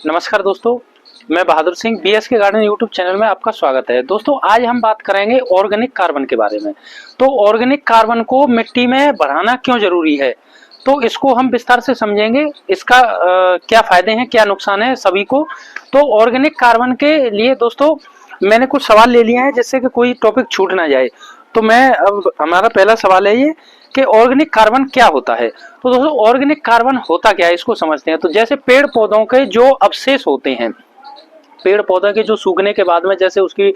नमस्कार दोस्तों, मैं बहादुर सिंह बीएस के गार्डन यूट्यूब चैनल में आपका स्वागत है। दोस्तों आज हम बात करेंगे ऑर्गेनिक कार्बन के बारे में। तो ऑर्गेनिक कार्बन को मिट्टी में बढ़ाना क्यों जरूरी है, तो इसको हम विस्तार से समझेंगे। इसका क्या फायदे हैं, क्या नुकसान है सभी को। तो ऑर्गेनिक कार्बन के लिए दोस्तों मैंने कुछ सवाल ले लिए हैं जिससे कि कोई टॉपिक छूट ना जाए। तो मैं अब हमारा पहला सवाल है ये कि ऑर्गेनिक कार्बन क्या होता है। तो दोस्तों ऑर्गेनिक कार्बन होता क्या है इसको समझते हैं। तो जैसे पेड़ पौधों के जो अवशेष होते हैं, पेड़ पौधे के जो सूखने के बाद में जैसे उसकी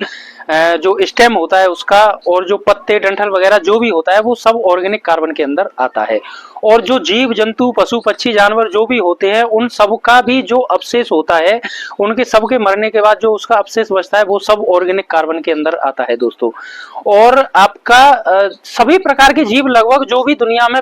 जो स्टेम होता है उसका, और जो पत्ते डंठल वगैरह जो भी होता है वो सब ऑर्गेनिक कार्बन के अंदर आता है। और जो जीव जंतु पशु पक्षी जानवर जो भी होते हैं उन सब का भी जो अवशेष होता है, उनके सब के मरने के बाद जो उसका अवशेष बचता है वो सब ऑर्गेनिक कार्बन के अंदर आता है दोस्तों। और आपका सभी प्रकार के जीव, लगभग जो भी दुनिया में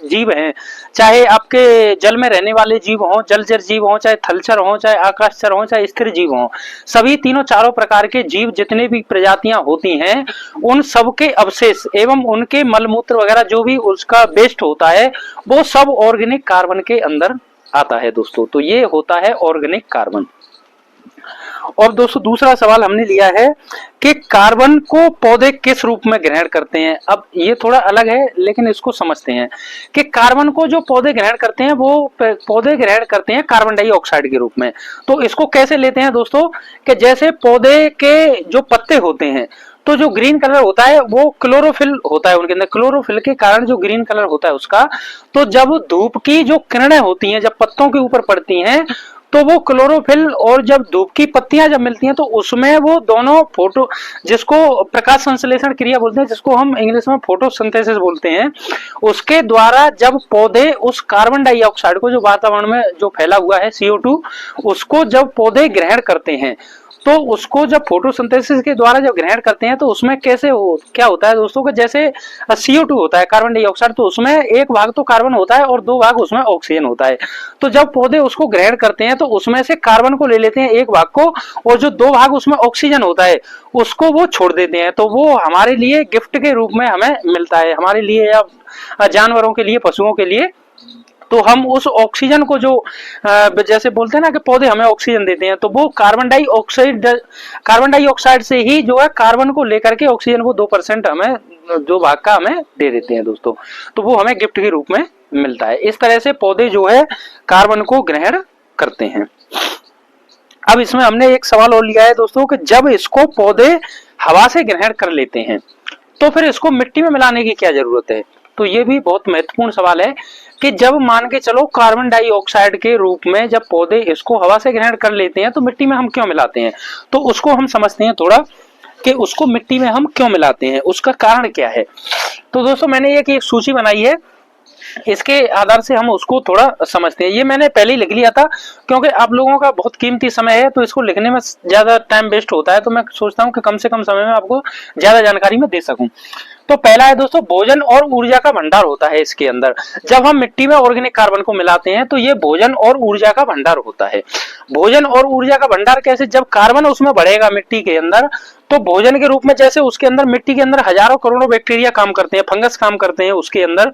जीव हैं, चाहे आपके जल में रहने वाले जीव हों, जलचर जीव हों, चाहे थलचर हों, चाहे आकाशचर हों, चाहे स्थिर जीव हों, सभी तीनों चारों प्रकार के जीव जितने भी प्रजातियां होती हैं उन सब के अवशेष एवं उनके मलमूत्र वगैरह जो भी उसका वेस्ट होता है वो सब ऑर्गेनिक कार्बन के अंदर आता है दोस्तों। तो ये होता है ऑर्गेनिक कार्बन। और दोस्तों दूसरा सवाल हमने लिया है कि कार्बन को पौधे किस रूप में ग्रहण करते हैं। अब ये थोड़ा अलग है लेकिन इसको समझते हैं कि कार्बन को जो पौधे ग्रहण करते हैं वो पौधे ग्रहण करते हैं कार्बन डाइऑक्साइड के रूप में। तो इसको कैसे लेते हैं दोस्तों कि जैसे पौधे के जो पत्ते होते हैं तो जो ग्रीन कलर होता है वो क्लोरोफिल होता है उनके अंदर, क्लोरोफिल के कारण जो ग्रीन कलर होता है उसका, तो जब धूप की जो किरणें होती हैं जब पत्तों के ऊपर पड़ती हैं तो वो क्लोरोफिल और जब धूप की पत्तियां जब मिलती हैं तो उसमें वो दोनों फोटो, जिसको प्रकाश संश्लेषण क्रिया बोलते हैं, जिसको हम इंग्लिश में फोटोसिंथेसिस बोलते हैं, उसके द्वारा जब पौधे उस कार्बन डाइऑक्साइड को जो वातावरण में जो फैला हुआ है CO2 उसको जब पौधे ग्रहण करते हैं, तो उसको जब फोटोसिंथेसिस के द्वारा जब ग्रहण करते हैं तो उसमें क्या होता है दोस्तों कि जैसे CO2 होता है कार्बन डाइऑक्साइड, तो उसमें एक भाग तो कार्बन होता है और दो भाग उसमें ऑक्सीजन होता है। तो जब पौधे उसको ग्रहण करते हैं तो उसमें से कार्बन को ले लेते हैं एक भाग को, और जो दो भाग उसमें ऑक्सीजन होता है उसको वो छोड़ देते हैं। तो वो हमारे लिए गिफ्ट के रूप में हमें मिलता है, हमारे लिए या जानवरों के लिए, पशुओं के लिए। तो हम उस ऑक्सीजन को जो जैसे बोलते हैं ना कि पौधे हमें ऑक्सीजन देते हैं, तो वो कार्बन डाइऑक्साइड से ही जो है कार्बन को लेकर के ऑक्सीजन वो 2% हमें जो भाग का हमें दे देते हैं दोस्तों। तो वो हमें गिफ्ट के रूप में मिलता है। इस तरह से पौधे जो है कार्बन को ग्रहण करते हैं। अब इसमें हमने एक सवाल और लिया है दोस्तों कि जब इसको पौधे हवा से ग्रहण कर लेते हैं तो फिर इसको मिट्टी में मिलाने की क्या जरूरत है। तो ये भी बहुत महत्वपूर्ण सवाल है कि जब मान के चलो कार्बन डाइऑक्साइड के रूप में जब पौधे इसको हवा से ग्रहण कर लेते हैं तो मिट्टी में हम क्यों मिलाते हैं। तो उसको हम समझते हैं थोड़ा कि उसको मिट्टी में हम क्यों मिलाते हैं, उसका कारण क्या है। तो दोस्तों मैंने एक सूची बनाई है, इसके आधार से हम उसको थोड़ा समझते हैं। ये मैंने पहले ही लिख लिया था क्योंकि आप लोगों का बहुत कीमती समय है तो इसको लिखने में ज्यादा टाइम वेस्ट होता है, तो मैं सोचता हूँ कि कम से कम समय में आपको ज्यादा जानकारी में दे सकूं। तो पहला है दोस्तों भोजन और ऊर्जा का भंडार होता है इसके अंदर। जब हम मिट्टी में ऑर्गेनिक कार्बन को मिलाते हैं तो ये भोजन और ऊर्जा का भंडार होता है। भोजन और ऊर्जा का भंडार कैसे, जब कार्बन उसमें बढ़ेगा मिट्टी के अंदर तो भोजन के रूप में, जैसे उसके अंदर मिट्टी के अंदर हजारों करोड़ों बैक्टीरिया काम करते हैं, फंगस काम करते हैं उसके अंदर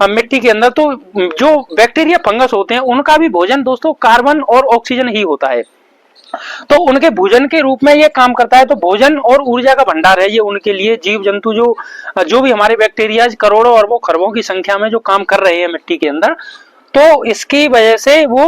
मिट्टी के अंदर, तो जो बैक्टीरिया फंगस होते हैं उनका भी भोजन दोस्तों कार्बन और ऑक्सीजन ही होता है। तो उनके भोजन के रूप में ये काम करता है। तो भोजन और ऊर्जा का भंडार है ये उनके लिए। जीव जंतु जो भी हमारे बैक्टीरिया करोड़ों अरबों खरबों की संख्या में जो काम कर रहे हैं मिट्टी के अंदर, तो इसकी वजह से वो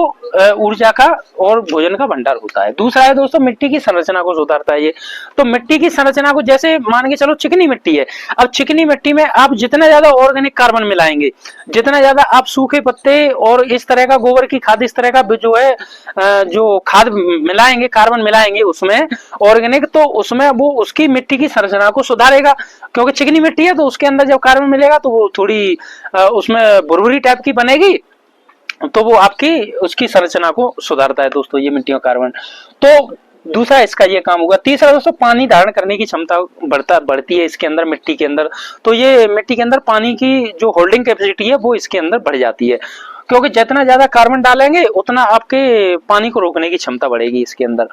ऊर्जा का और भोजन का भंडार होता है। दूसरा है दोस्तों मिट्टी की संरचना को सुधारता है ये। तो मिट्टी की संरचना को, जैसे मान के चलो चिकनी मिट्टी है, अब चिकनी मिट्टी में आप जितना ज्यादा ऑर्गेनिक कार्बन मिलाएंगे, जितना ज्यादा आप सूखे पत्ते और इस तरह का गोबर की खाद, इस तरह का जो है जो खाद मिलाएंगे, कार्बन मिलाएंगे उसमें ऑर्गेनिक, तो उसमें वो उसकी मिट्टी की संरचना को सुधारेगा। क्योंकि चिकनी मिट्टी है तो उसके अंदर जब कार्बन मिलेगा तो वो थोड़ी उसमें भुरभुरी टाइप की बनेगी, तो वो आपकी उसकी संरचना को सुधारता है दोस्तों ये मिट्टी का कार्बन। तो दूसरा इसका ये काम होगा। तीसरा दोस्तों पानी धारण करने की क्षमता बढ़ती है इसके अंदर, मिट्टी के अंदर। तो ये मिट्टी के अंदर पानी की जो होल्डिंग कैपेसिटी है वो इसके अंदर बढ़ जाती है, क्योंकि जितना ज्यादा कार्बन डालेंगे उतना आपके पानी को रोकने की क्षमता बढ़ेगी इसके अंदर।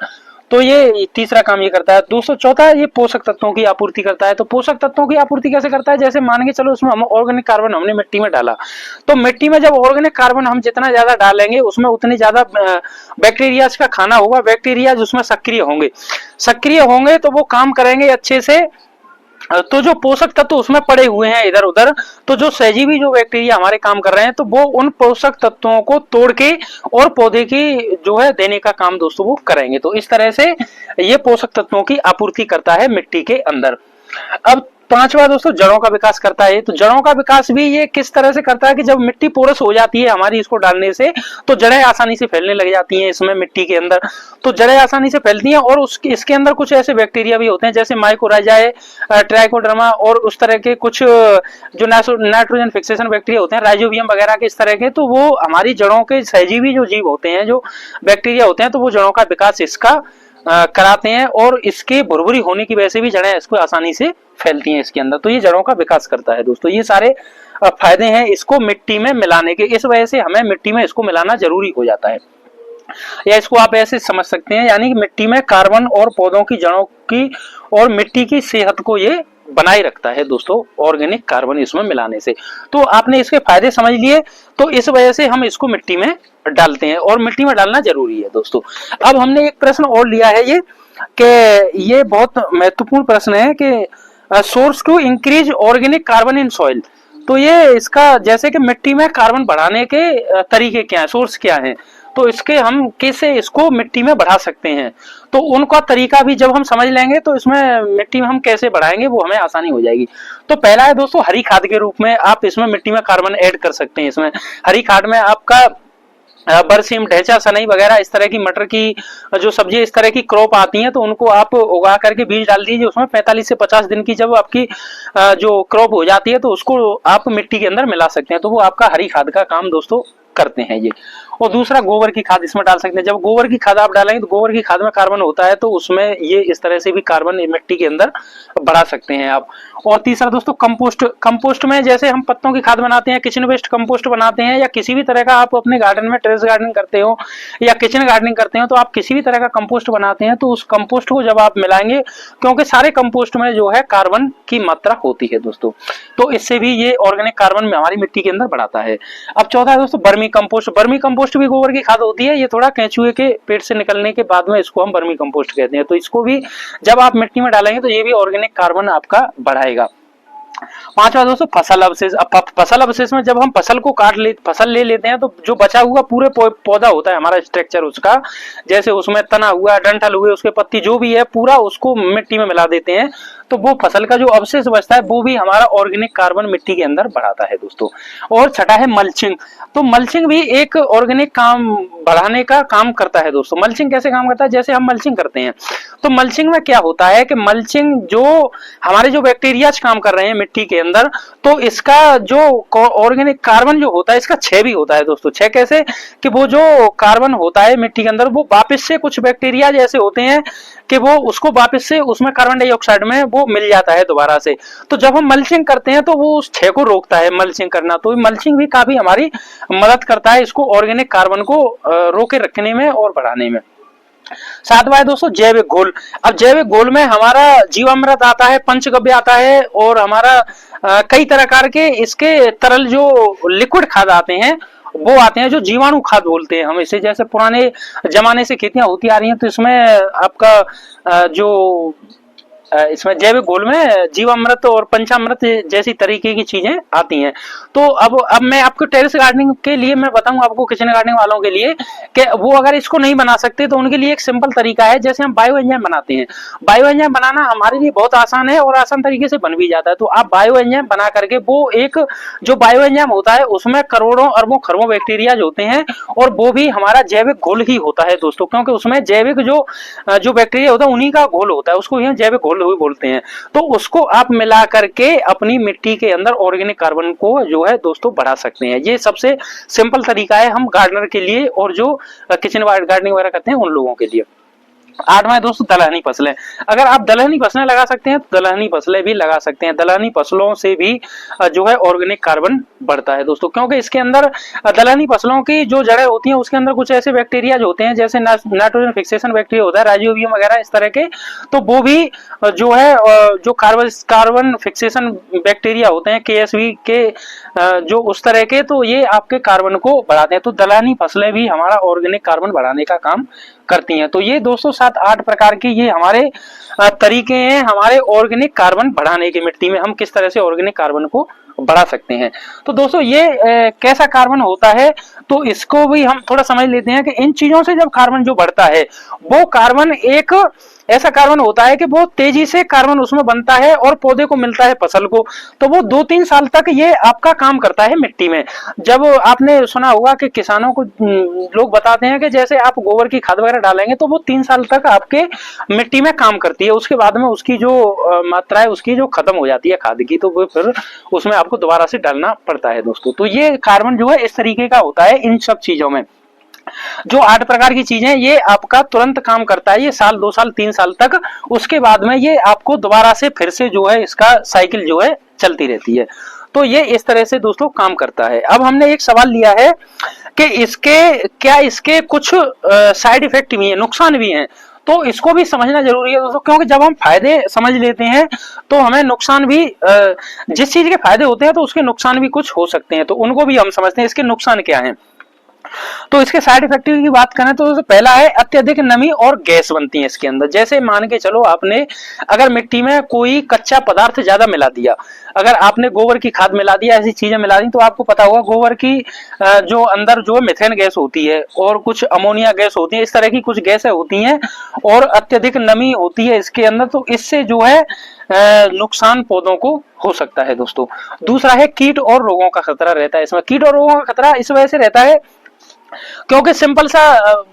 तो ये तीसरा काम ये करता है। दूसरा चौथा ये पोषक तत्वों की आपूर्ति करता है। तो पोषक तत्वों की आपूर्ति कैसे करता है, जैसे मान के चलो उसमें हम ऑर्गेनिक कार्बन हमने मिट्टी में डाला, तो मिट्टी में जब ऑर्गेनिक कार्बन हम जितना ज्यादा डालेंगे उसमें उतनी ज्यादा बैक्टीरिया का खाना होगा, बैक्टीरिया उसमें सक्रिय होंगे तो वो काम करेंगे अच्छे से। तो जो पोषक तत्व उसमें पड़े हुए हैं इधर उधर, तो जो सहजीवी जो बैक्टीरिया हमारे काम कर रहे हैं तो वो उन पोषक तत्वों को तोड़ के और पौधे की जो है देने का काम दोस्तों वो करेंगे। तो इस तरह से ये पोषक तत्वों की आपूर्ति करता है मिट्टी के अंदर। अब पांचवा दोस्तों जड़ों का विकास करता है। तो जड़ों का विकास भी ये किस तरह से करता है कि जब मिट्टी पोरस हो जाती है हमारी इसको डालने से, तो जड़ें आसानी से फैलने लग जाती हैं इसमें मिट्टी के अंदर। तो जड़ें आसानी से फैलती हैं और इसके अंदर कुछ ऐसे बैक्टीरिया भी होते हैं जैसे माइकोराइजाए, ट्राइकोडर्मा और उस तरह के कुछ जो नाइट्रोजन फिक्सेशन बैक्टीरिया होते हैं, राइजोबियम वगैरह के इस तरह के, तो वो हमारी जड़ों के सहजीवी जो जीव होते हैं, जो बैक्टीरिया होते हैं, तो वो जड़ों का विकास इसका कराते हैं और इसके भुरभुरी होने की वजह से भी जड़ें इसको आसानी से फैलती हैं इसके अंदर। तो ये जड़ों का विकास करता है दोस्तों। ये सारे फायदे हैं इसको मिट्टी में मिलाने के, इस वजह से हमें मिट्टी में इसको मिलाना जरूरी हो जाता है, या इसको आप ऐसे समझ सकते हैं, यानी कि मिट्टी में कार्बन और पौधों की जड़ों की और मिट्टी की सेहत को ये बनाए रखता है दोस्तों, ऑर्गेनिक कार्बन इसमें मिलाने से। तो आपने इसके फायदे समझ लिए, तो इस वजह से हम इसको मिट्टी में डालते हैं और मिट्टी में डालना जरूरी है दोस्तों। अब हमने एक प्रश्न और लिया है ये कि ये बहुत महत्वपूर्ण प्रश्न है कि source to increase organic carbon in soil. तो ये इसका जैसे कि मिट्टी में कार्बन बढ़ाने के तरीके क्या है, सोर्स क्या है, तो इसके हम कैसे इसको मिट्टी में बढ़ा सकते हैं, तो उनका तरीका भी जब हम समझ लेंगे तो इसमें मिट्टी में हम कैसे बढ़ाएंगे वो हमें आसानी हो जाएगी। तो पहला है दोस्तों हरी खाद के रूप में आप इसमें मिट्टी में कार्बन ऐड कर सकते हैं। इसमें हरी खाद में आपका बरसीम, ढैंचा, सनई वगैरह इस तरह की मटर की जो सब्जी इस तरह की क्रॉप आती हैं, तो उनको आप उगा करके बीज डाल दीजिए उसमें। 45 से 50 दिन की जब आपकी जो क्रॉप हो जाती है तो उसको आप मिट्टी के अंदर मिला सकते हैं, तो वो आपका हरी खाद का काम दोस्तों करते हैं ये। और दूसरा गोबर की खाद इसमें डाल सकते हैं। जब गोबर की खाद आप डालेंगे तो गोबर की खाद में कार्बन होता है, तो उसमें ये इस तरह से भी कार्बन मिट्टी के अंदर बढ़ा सकते हैं आप। और तीसरा दोस्तों कंपोस्ट में जैसे हम पत्तों की खाद बनाते हैं, किचन वेस्ट कंपोस्ट बनाते हैं, या किसी भी तरह का आप अपने गार्डन में टेरेस गार्डनिंग करते हो या किचन गार्डनिंग करते हो, तो आप किसी भी तरह का कंपोस्ट बनाते हैं, तो उस कंपोस्ट को जब आप मिलाएंगे, क्योंकि सारे कंपोस्ट में जो है कार्बन की मात्रा होती है दोस्तों, तो इससे भी ये ऑर्गेनिक कार्बन में हमारी मिट्टी के अंदर बढ़ाता है। अब चौथा है दोस्तों बर्मी कंपोस्ट भी गोबर की खाद होती है। ये थोड़ा केंचुए के पेट से निकलने के बाद में इसको हम बर्मी कंपोस्ट कहते हैं। तो इसको भी जब आप मिट्टी में डालेंगे तो ये भी ऑर्गेनिक कार्बन आपका बढ़ाएगा। पांचवा दोस्तों फसल अवशेष। अब फसल अवशेष में जब हम फसल ले लेते हैं, तो जो बचा हुआ पूरे पौधा होता है हमारा स्ट्रक्चर उसका, जैसे उसमें तना हुआ, डंठल हुए, उसके पत्ती जो भी है पूरा उसको मिट्टी में मिला देते हैं, तो वो फसल का जो अवशेष बचता है वो भी हमारा ऑर्गेनिक कार्बन मिट्टी के अंदर बढ़ाता है दोस्तों। और छठा है मल्चिंग। तो मल्चिंग भी एक ऑर्गेनिक काम बढ़ाने का काम करता है दोस्तों। मल्चिंग कैसे काम करता है, जैसे हम मल्चिंग करते हैं, तो मल्चिंग में क्या होता है कि मल्चिंग जो हमारे जो बैक्टीरिया काम कर रहे हैं मिट्टी के अंदर, तो इसका जो ऑर्गेनिक कार्बन जो होता है इसका क्षय भी होता है दोस्तों। क्षय कैसे कि वो जो कार्बन होता है मिट्टी के अंदर, वो वापस से कुछ बैक्टीरिया जैसे होते हैं कि वो उसको वापस से उसमें कार्बन डाइऑक्साइड में वो मिल जाता है दोबारा से। तो जब हम मल्चिंग करते हैं तो वो उस क्षय को रोकता है मल्चिंग करना। तो मल्चिंग भी काफी हमारी मदद करता है इसको ऑर्गेनिक कार्बन को रोके रखने में और बढ़ाने में। सातवां है दोस्तों जैविक घोल। अब जैविक घोल में हमारा जीवामृत आता है, पंचगव्य आता है, और हमारा कई तरह के इसके तरल जो लिक्विड खाद आते हैं वो आते हैं, जो जीवाणु खाद बोलते हैं हम इसे। जैसे पुराने जमाने से खेतियां होती आ रही हैं, तो इसमें आपका जो इसमें जैविक घोल में जीवामृत और पंचामृत जैसी तरीके की चीजें आती हैं। तो अब मैं आपको टेरेस गार्डनिंग के लिए मैं बताऊं आपको, किचन गार्डनिंग वालों के लिए, कि वो अगर इसको नहीं बना सकते तो उनके लिए एक सिंपल तरीका है, जैसे हम बायो एंजाइम बनाते हैं। बायो एंजाइम बनाना हमारे लिए बहुत आसान है और आसान तरीके से बन भी जाता है। तो आप बायो एंजाइम बना करके, वो एक जो बायो एंजाइम होता है उसमें करोड़ों अरबों खरबों बैक्टीरिया होते हैं, और वो भी हमारा जैविक घोल ही होता है दोस्तों, क्योंकि उसमें जैविक जो बैक्टीरिया होता है उन्हीं का घोल होता है, उसको जैविक घोल बोलते हैं। तो उसको आप मिला करके अपनी मिट्टी के अंदर ऑर्गेनिक कार्बन को जो है दोस्तों बढ़ा सकते हैं। ये सबसे सिंपल तरीका है हम गार्डनर के लिए और जो किचन गार्डनिंग वगैरह करते हैं उन लोगों के लिए। 8वां है दोस्तों दलहनी फसलें। अगर आप दलहनी फसलें लगा सकते हैं तो दलहनी फसलें भी लगा सकते हैं। दलहनी फसलों से भी जो है ऑर्गेनिक कार्बन बढ़ता है दोस्तों, क्योंकि इसके अंदर दलहनी फसलों की जो जड़ें होती हैं उसके अंदर कुछ ऐसे बैक्टीरिया जो होते हैं, जैसे नाइट्रोजन फिक्सेशन बैक्टीरिया होता है, राइजोबियम वगैरह इस तरह के, तो वो भी जो है जो कार्बन फिक्सेशन बैक्टीरिया होते हैं KSV के जो उस तरह के, तो ये आपके कार्बन को बढ़ाते हैं। तो दलहनी फसलें भी हमारा ऑर्गेनिक कार्बन बढ़ाने का काम करती हैं। तो ये दोस्तों 7-8 प्रकार के ये हमारे तरीके हैं हमारे ऑर्गेनिक कार्बन बढ़ाने के। मिट्टी में हम किस तरह से ऑर्गेनिक कार्बन को बढ़ा सकते हैं। तो दोस्तों ये कैसा कार्बन होता है, तो इसको भी हम थोड़ा समझ लेते हैं कि इन चीजों से जब कार्बन जो बढ़ता है वो कार्बन एक ऐसा कार्बन होता है कि बहुत तेजी से कार्बन उसमें बनता है और पौधे को मिलता है फसल को, तो वो 2-3 साल तक ये आपका काम करता है मिट्टी में। जब आपने सुना होगा कि किसानों को लोग बताते हैं कि जैसे आप गोबर की खाद वगैरह डालेंगे तो वो 3 साल तक आपके मिट्टी में काम करती है, उसके बाद में उसकी जो मात्रा है उसकी जो खत्म हो जाती है खाद की, तो वो फिर उसमें आपको दोबारा से डालना पड़ता है दोस्तों। तो ये कार्बन जो है इस तरीके का होता है। इन सब चीजों में जो 8 प्रकार की चीजें ये आपका तुरंत काम करता है, ये साल 2 साल 3 साल तक, उसके बाद में ये आपको दोबारा से फिर से जो है इसका साइकिल जो है चलती रहती है। तो ये इस तरह से दोस्तों काम करता है। अब हमने एक सवाल लिया है कि इसके कुछ साइड इफेक्ट भी हैं, नुकसान भी हैं, तो इसको भी समझना जरूरी है दोस्तों, क्योंकि जब हम फायदे समझ लेते हैं तो हमें नुकसान भी जिस चीज के फायदे होते हैं तो उसके नुकसान भी कुछ हो सकते हैं, तो उनको भी हम समझते हैं इसके नुकसान क्या हैं। तो इसके साइड इफेक्ट की बात करें तो पहला है अत्यधिक नमी और गैस बनती है इसके अंदर। जैसे मान के चलो आपने अगर मिट्टी में कोई कच्चा पदार्थ ज्यादा मिला दिया, अगर आपने गोबर की खाद मिला दिया, ऐसी चीजें मिला दी, तो आपको पता होगा गोबर की जो अंदर जो मीथेन गैस होती है और कुछ अमोनिया गैस होती है, इस तरह की कुछ गैसें होती हैं और अत्यधिक नमी होती है इसके अंदर, तो इससे जो है नुकसान पौधों को हो सकता है दोस्तों। दूसरा है कीट और रोगों का खतरा रहता है इसमें। कीट और रोगों का खतरा इस वजह से रहता है क्योंकि सिंपल सा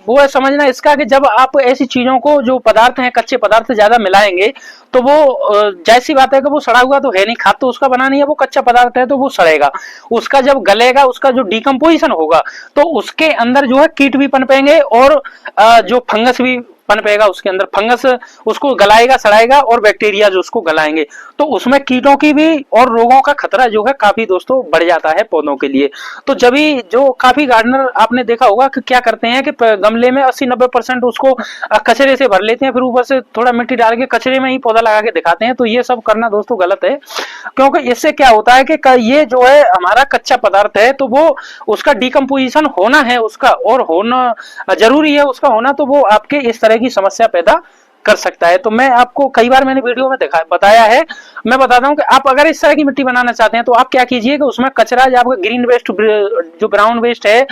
वो है समझना इसका कि जब आप ऐसी चीजों को जो पदार्थ हैं कच्चे पदार्थ ज्यादा मिलाएंगे तो वो जैसी बात है कि वो सड़ा हुआ तो है नहीं, खाद तो उसका बना नहीं है, वो कच्चा पदार्थ है तो वो सड़ेगा। उसका जब गलेगा उसका जो डिकम्पोजिशन होगा तो उसके अंदर जो है कीट भी पनपेंगे और जो फंगस भी पनपेगा, उसके अंदर फंगस उसको गलाएगा सड़ाएगा और बैक्टीरिया जो उसको गलाएंगे, तो उसमें कीटों की भी और रोगों का खतरा जो है काफी दोस्तों बढ़ जाता है पौधों के लिए। तो जब भी जो काफी गार्डनर आपने देखा होगा कि क्या करते हैं कि गमले में 80-90% उसको कचरे से भर लेते हैं, फिर ऊपर से थोड़ा मिट्टी डाल के कचरे में ही पौधा लगा के दिखाते हैं। तो ये सब करना दोस्तों गलत है, क्योंकि इससे क्या होता है कि ये जो है हमारा कच्चा पदार्थ है तो वो उसका डिकम्पोजिशन होना है उसका, और होना जरूरी है उसका होना, तो वो आपके इस तरह की समस्या पैदा कर सकता है। तो मैं आपको कई बार मैंने वीडियो में बताया है, मैं बताता हूं कि आप अगर इस तरह की मिट्टी बनाना चाहते हैं तो आप क्या कीजिए कि उसमें कचरा जो आपका ग्रीन वेस्ट जो ब्राउन वेस्ट है,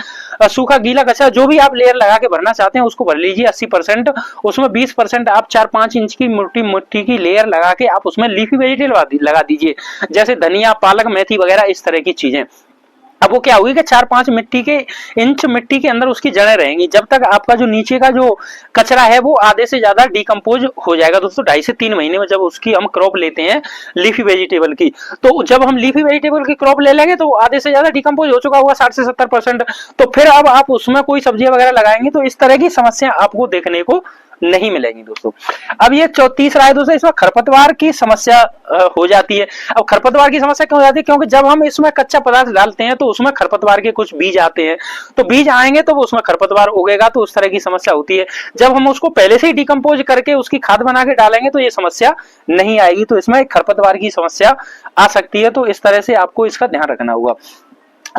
सूखा गीला कचरा जो भी आप लेयर लगा के भरना चाहते हैं उसको भर लीजिए 80%, उसमें 20% आप 4-5 इंच की मिट्टी की लेयर लगा के आप उसमें लीफी वेजिटेबल लगा दीजिए, जैसे धनिया पालक मेथी वगैरह इस तरह की चीजें। अब वो क्या होगी कि 4-5 इंच मिट्टी के अंदर उसकी जड़ें रहेंगी, जब तक आपका जो नीचे का जो कचरा है वो आधे से ज्यादा डिकम्पोज हो जाएगा दोस्तों। 2.5 से 3 महीने में जब उसकी हम क्रॉप लेते हैं लीफी वेजिटेबल की, तो जब हम लीफी वेजिटेबल की क्रॉप ले लेंगे तो आधे से ज्यादा डिकम्पोज हो चुका होगा 60 से 70%, तो फिर अब आप उसमें कोई सब्जियां वगैरह लगाएंगे तो इस तरह की समस्या आपको देखने को नहीं मिलेगी दोस्तों। अब ये तीसरा है दोस्तों, इसमें खरपतवार की समस्या हो जाती है। अब खरपतवार की समस्या क्यों हो जाती है, क्योंकि जब हम इसमें कच्चा पदार्थ डालते हैं तो उसमें खरपतवार के कुछ बीज आते हैं, तो बीज आएंगे तो वो उसमें खरपतवार उगेगा, तो उस तरह की समस्या होती है। जब हम उसको पहले से ही डिकम्पोज करके उसकी खाद बना के डालेंगे तो ये समस्या नहीं आएगी, तो इसमें खरपतवार की समस्या आ सकती है। तो इस तरह से आपको इसका ध्यान रखना होगा।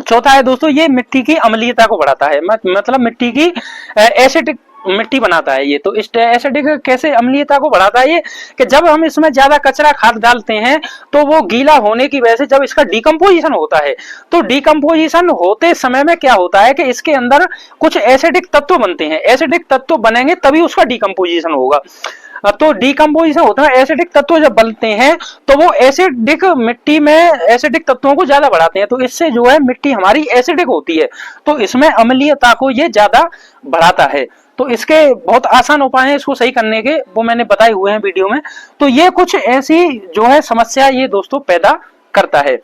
चौथा है दोस्तों, ये मिट्टी की अम्लीयता को बढ़ाता है, मतलब मिट्टी की एसिडिक मिट्टी बनाता है ये। तो इस एसिडिक कैसे अम्लीयता को बढ़ाता है ये, कि जब हम इसमें ज्यादा कचरा खाद डालते हैं तो वो गीला होने की वजह से जब इसका डिकम्पोजिशन होता है तो डिकम्पोजिशन होते समय में क्या होता है कि इसके अंदर कुछ एसिडिक तत्व बनते हैं, एसिडिक तत्व बनेंगे तभी उसका डिकम्पोजिशन होगा। तो डिकम्पोजिशन होता है, एसिडिक तत्व जब बनते हैं तो वो एसिडिक मिट्टी में एसिडिक तत्वों को ज्यादा बढ़ाते हैं, तो इससे जो है मिट्टी हमारी एसिडिक होती है, तो इसमें अम्लीयता को ये ज्यादा बढ़ाता है। तो इसके बहुत आसान उपाय हैं इसको सही करने के, वो मैंने बताए हुए हैं वीडियो में। तो ये कुछ ऐसी जो है समस्या ये दोस्तों पैदा करता है।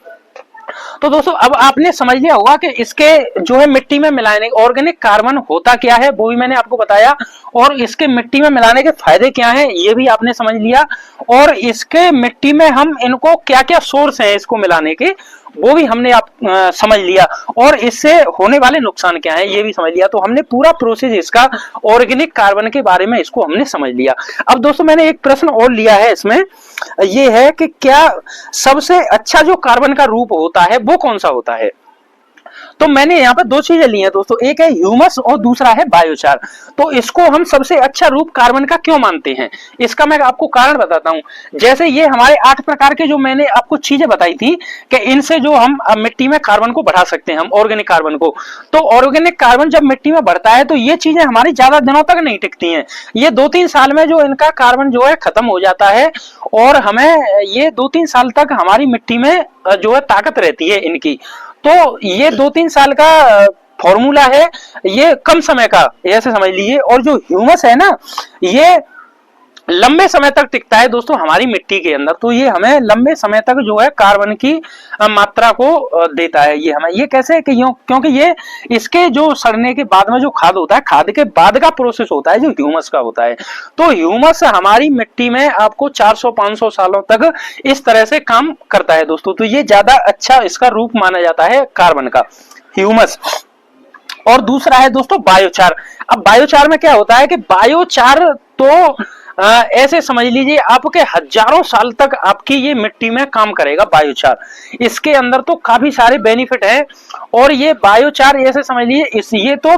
तो दोस्तों अब आपने समझ लिया होगा कि इसके जो है मिट्टी में मिलाने ऑर्गेनिक कार्बन होता क्या है, वो भी मैंने आपको बताया, और इसके मिट्टी में मिलाने के फायदे क्या हैं ये भी आपने समझ लिया, और इसके मिट्टी में हम इनको क्या क्या सोर्स हैं इसको मिलाने के वो भी हमने आप समझ लिया, और इससे होने वाले नुकसान क्या हैं ये भी समझ लिया। तो हमने पूरा प्रोसेस इसका ऑर्गेनिक कार्बन के बारे में इसको हमने समझ लिया। अब दोस्तों मैंने एक प्रश्न और लिया है इसमें, ये है कि क्या सबसे अच्छा जो कार्बन का रूप होता है वो कौन सा होता है। तो मैंने यहाँ पर दो चीजें ली हैं दोस्तों, एक है ह्यूमस और दूसरा है बायोचार। तो इसको हम सबसे अच्छा रूप कार्बन का क्यों मानते हैं, इसका मैं आपको कारण बताता हूं। जैसे ये हमारे 8 प्रकार के जो मैंने आपको चीजें बताई थी कि इनसे जो हम मिट्टी में कार्बन को बढ़ा सकते हैं, हम ऑर्गेनिक कार्बन को। तो ऑर्गेनिक कार्बन जब मिट्टी में बढ़ता है तो ये चीजें हमारी ज्यादा दिनों तक नहीं टिकती हैं, ये 2-3 साल में जो इनका कार्बन जो है खत्म हो जाता है, और हमें ये 2-3 साल तक हमारी मिट्टी में जो है ताकत रहती है इनकी। तो ये 2-3 साल का फॉर्मूला है, ये कम समय का ऐसे समझ लीजिए। और जो ह्यूमस है ना, ये लंबे समय तक टिकता है दोस्तों हमारी मिट्टी के अंदर, तो ये हमें लंबे समय तक जो है कार्बन की मात्रा को देता है। ये हमें ये कैसे कि क्योंकि ये इसके जो सड़ने के बाद में जो खाद होता है, खाद के बाद का प्रोसेस होता है जो ह्यूमस का होता है। तो ह्यूमस हमारी मिट्टी में आपको 400-500 सालों तक इस तरह से काम करता है दोस्तों। तो ये ज्यादा अच्छा इसका रूप माना जाता है कार्बन का, ह्यूमस। और दूसरा है दोस्तों बायोचार। अब बायोचार में क्या होता है कि बायोचार तो ऐसे समझ लीजिए आपके हजारों साल तक आपकी ये मिट्टी में काम करेगा बायोचार। इसके अंदर तो काफी सारे बेनिफिट है, और ये बायोचार ऐसे समझ लीजिए ये तो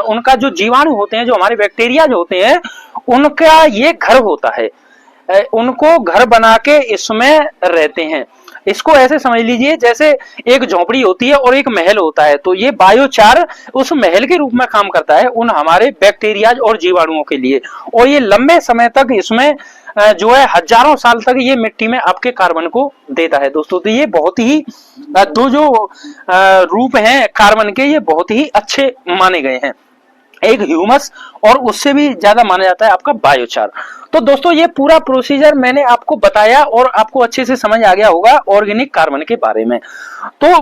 उनका जो जीवाणु होते हैं, जो हमारे बैक्टीरिया जो होते हैं, उनका ये घर होता है, उनको घर बना के इसमें रहते हैं। इसको ऐसे समझ लीजिए जैसे एक झोपड़ी होती है और एक महल होता है, तो ये बायोचार उस महल के रूप में काम करता है उन हमारे बैक्टीरिया और जीवाणुओं के लिए, और ये लंबे समय तक इसमें जो है हजारों साल तक ये मिट्टी में आपके कार्बन को देता है दोस्तों। तो ये बहुत ही दो जो रूप हैं कार्बन के, ये बहुत ही अच्छे माने गए हैं, एक ह्यूमस और उससे भी ज्यादा माना जाता है आपका बायोचार। तो दोस्तों ये पूरा प्रोसीजर मैंने आपको बताया और आपको अच्छे से समझ आ गया होगा ऑर्गेनिक कार्बन के बारे में। तो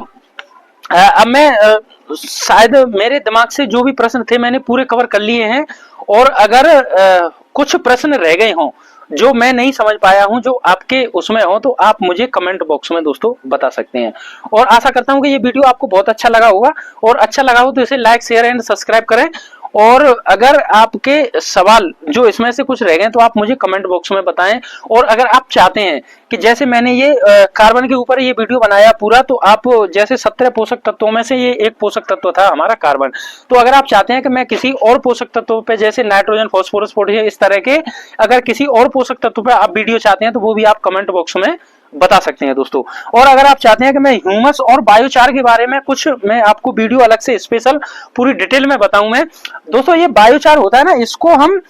अब मैं शायद मेरे दिमाग से जो भी प्रश्न थे मैंने पूरे कवर कर लिए हैं, और अगर कुछ प्रश्न रह गए हों जो मैं नहीं समझ पाया हूं, जो आपके उसमें हो, तो आप मुझे कमेंट बॉक्स में दोस्तों बता सकते हैं। और आशा करता हूं कि ये वीडियो आपको बहुत अच्छा लगा होगा, और अच्छा लगा हो तो इसे लाइक, शेयर एंड सब्सक्राइब करें। और अगर आपके सवाल जो इसमें से कुछ रह गए तो आप मुझे कमेंट बॉक्स में बताएं। और अगर आप चाहते हैं कि जैसे मैंने ये कार्बन के ऊपर ये वीडियो बनाया पूरा, तो आप जैसे 17 पोषक तत्वों में से ये एक पोषक तत्व था हमारा कार्बन, तो अगर आप चाहते हैं कि मैं किसी और पोषक तत्वों पे जैसे नाइट्रोजन, फास्फोरस, पोटेशियम, इस तरह के अगर किसी और पोषक तत्व पे आप वीडियो चाहते हैं तो वो भी आप कमेंट बॉक्स में बता सकते हैं दोस्तों। और अगर आप चाहते हैं कि मैं ह्यूमस और बायोचार के बारे में कुछ मैं आपको वीडियो अलग से स्पेशल पूरी डिटेल में बताऊं मैं दोस्तों, ये बायोचार होता है ना, इसको हम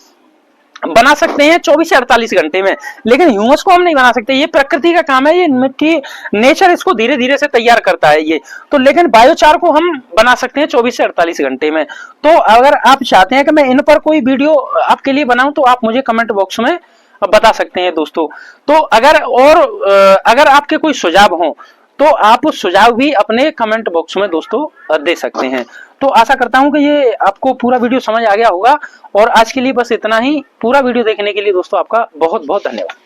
बना सकते हैं 24 से 48 घंटे में, लेकिन ह्यूमस को हम नहीं बना सकते, ये प्रकृति का काम है, ये मिट्टी नेचर इसको धीरे धीरे से तैयार करता है ये तो। लेकिन बायोचार को हम बना सकते हैं 24 से 48 घंटे में। तो अगर आप चाहते हैं कि मैं इन पर कोई वीडियो आपके लिए बनाऊं तो आप मुझे कमेंट बॉक्स में बता सकते हैं दोस्तों। तो अगर आपके कोई सुझाव हो तो आप सुझाव भी अपने कमेंट बॉक्स में दोस्तों दे सकते हैं। तो आशा करता हूं कि ये आपको पूरा वीडियो समझ आ गया होगा, और आज के लिए बस इतना ही। पूरा वीडियो देखने के लिए दोस्तों आपका बहुत बहुत धन्यवाद।